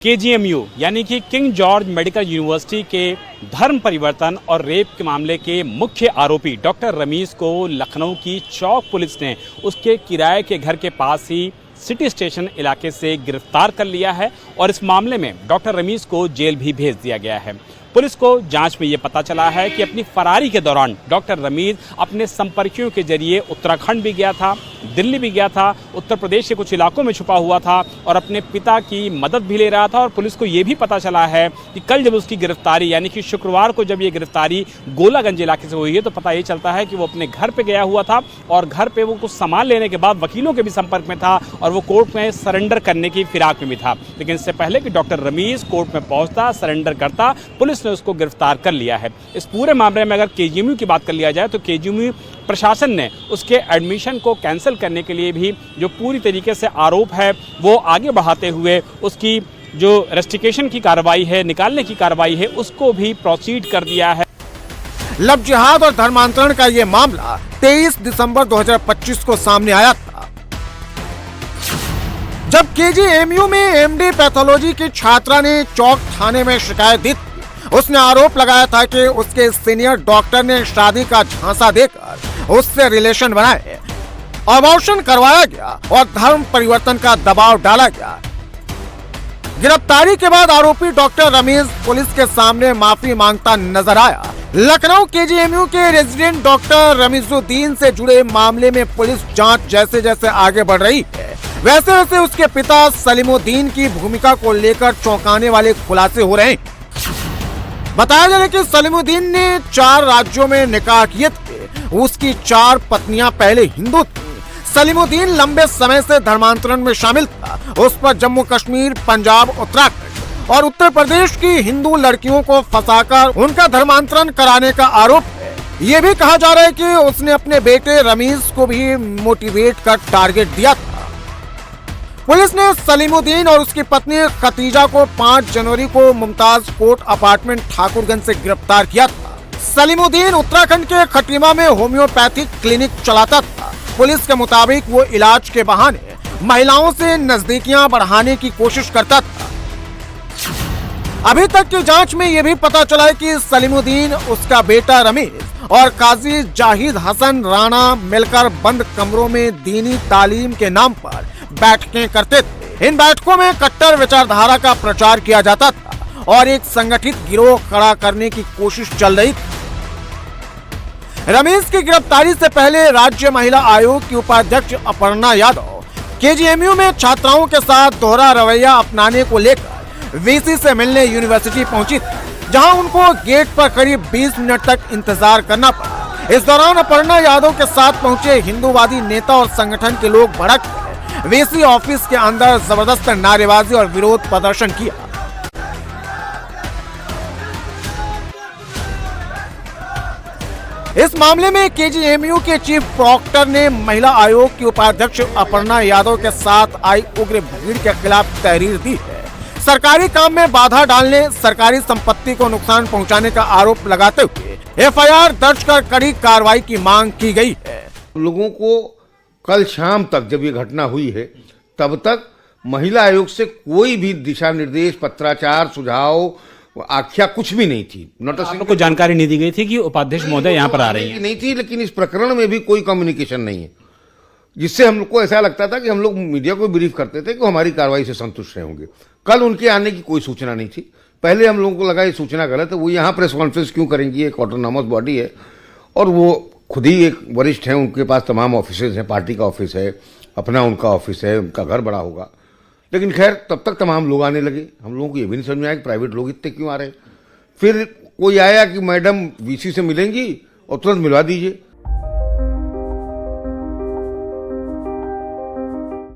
KGMU यानी कि king George medical university के धर्म परिवर्तन और रेप के मामले के मुख्य आरोपी डॉक्टर रमीज को लखनऊ की चौक पुलिस ने उसके किराए के घर के पास ही सिटी स्टेशन इलाके से गिरफ्तार कर लिया है और इस मामले में डॉक्टर रमीज को जेल भी भेज दिया गया है। पुलिस को जांच में ये पता चला है कि अपनी फरारी के दौरान डॉक्टर रमीज अपने संपर्कियों के जरिए उत्तराखंड भी गया था, दिल्ली भी गया था, उत्तर प्रदेश के कुछ इलाकों में छुपा हुआ था और अपने पिता की मदद भी ले रहा था। और पुलिस को ये भी पता चला है कि कल जब उसकी गिरफ्तारी यानी कि शुक्रवार को जब ये गिरफ्तारी गोलागंज इलाके से हुई है तो पता ये चलता है कि वो अपने घर पे गया हुआ था और घर पे वो कुछ सामान लेने के बाद वकीलों के भी संपर्क में था और वो कोर्ट में सरेंडर करने की फिराक में भी था। लेकिन इससे पहले कि डॉक्टर रमीज कोर्ट में पहुंचता, सरेंडर करता, पुलिस ने उसको गिरफ्तार कर लिया है। इस पूरे मामले में अगर केजीएमयू की बात कर लिया जाए तो केजीएमयू प्रशासन ने उसके एडमिशन को कैंसिल करने के लिए भी जो पूरी तरीके से आरोप है वो आगे बढ़ाते हुए उसकी जो रेस्ट्रिक्शन की कार्रवाई है, निकालने की कार्रवाई है, उसको भी प्रोसीड कर दिया है। लव जिहाद और धर्मांतरण का ये मामला 23 दिसंबर 2025 को सामने आया था, जब केजीएमयू में एमडी पैथोलॉजी की छात्रा ने चौक थाने में शिकायत दी। उसने आरोप लगाया था कि उसके सीनियर डॉक्टर ने शादी का झांसा देकर उससे रिलेशन बनाए, अबॉर्शन करवाया गया और धर्म परिवर्तन का दबाव डाला गया। गिरफ्तारी के बाद आरोपी डॉक्टर रमीज पुलिस के सामने माफी मांगता नजर आया। लखनऊ केजीएमयू के रेजिडेंट डॉक्टर रमीजुद्दीन से जुड़े मामले में पुलिस जांच जैसे जैसे आगे बढ़ रही है, वैसे वैसे उसके पिता सलीमुद्दीन की भूमिका को लेकर चौंकाने वाले खुलासे हो रहे हैं। बताया जा रहा है कि सलीमुद्दीन ने 4 राज्यों में निकाह किए थे। उसकी 4 पत्नियां पहले हिंदू थी। सलीमुद्दीन लंबे समय से धर्मांतरण में शामिल था। उस पर जम्मू कश्मीर, पंजाब, उत्तराखंड और उत्तर प्रदेश की हिंदू लड़कियों को फंसाकर उनका धर्मांतरण कराने का आरोप है। ये भी कहा जा रहा है कि उसने अपने बेटे रमीज को भी मोटिवेट कर टारगेट दिया था। पुलिस ने सलीमुद्दीन और उसकी पत्नी खतीजा को 5 जनवरी को मुमताज कोर्ट अपार्टमेंट ठाकुरगंज से गिरफ्तार किया था। सलीमुद्दीन उत्तराखंड के खटीमा में होम्योपैथिक क्लिनिक चलाता था। पुलिस के मुताबिक वो इलाज के बहाने महिलाओं से नजदीकियां बढ़ाने की कोशिश करता था। अभी तक की जांच में यह भी पता चला है कि सलीमुद्दीन, उसका बेटा रमीज और काजी जाहिद हसन राणा मिलकर बंद कमरों में दीनी तालीम के नाम पर बैठकें करते थे। इन बैठकों में कट्टर विचारधारा का प्रचार किया जाता था और एक संगठित गिरोह खड़ा करने की कोशिश चल रही थी। रमीज की गिरफ्तारी से पहले राज्य महिला आयोग की उपाध्यक्ष अपर्णा यादव केजीएमयू में छात्राओं के साथ दोहरा रवैया अपनाने को लेकर वीसी से मिलने यूनिवर्सिटी पहुंची थी, जहां उनको गेट पर करीब 20 मिनट तक इंतजार करना पड़ा। इस दौरान अपर्णा यादव के साथ पहुंचे हिंदूवादी नेता और संगठन के लोग भड़क गए। वीसी ऑफिस के अंदर जबरदस्त नारेबाजी और विरोध प्रदर्शन किया। इस मामले में केजीएमयू के चीफ प्रॉक्टर ने महिला आयोग की उपाध्यक्ष अपर्णा यादव के साथ आई उग्र भीड़ के खिलाफ तहरीर दी है। सरकारी काम में बाधा डालने, सरकारी संपत्ति को नुकसान पहुंचाने का आरोप लगाते हुए एफआईआर दर्ज कर कड़ी कार्रवाई की मांग की गई है। लोगों को कल शाम तक जब ये घटना हुई है तब तक महिला आयोग से कोई भी दिशा निर्देश, पत्राचार, सुझाव, आख्या कुछ भी नहीं थी। आपको जानकारी नहीं दी गई थी कि उपाध्यक्ष महोदय यहाँ पर आ रही हैं? नहीं थी, लेकिन इस प्रकरण में भी कोई कम्युनिकेशन नहीं है, जिससे हम लोग को ऐसा लगता था कि हम लोग मीडिया को ब्रीफ करते थे कि हमारी कार्रवाई से संतुष्ट रहे होंगे। कल उनके आने की कोई सूचना नहीं थी। पहले हम लोगों को लगा ये सूचना गलत है, वो यहाँ प्रेस कॉन्फ्रेंस क्यों करेंगी, एक ऑटोनॉमस बॉडी है और वो खुद ही एक वरिष्ठ है, उनके पास तमाम ऑफिसेज हैं, पार्टी का ऑफिस है, अपना उनका ऑफिस है, उनका घर बड़ा होगा। लेकिन खैर तब तक तमाम लोग आने लगे। हम लोगों को ये भी नहीं समझ में आया कि प्राइवेट लोग इतने क्यों आ रहे हैं। फिर कोई आया कि मैडम वीसी से मिलेंगी और तुरंत मिलवा दीजिए।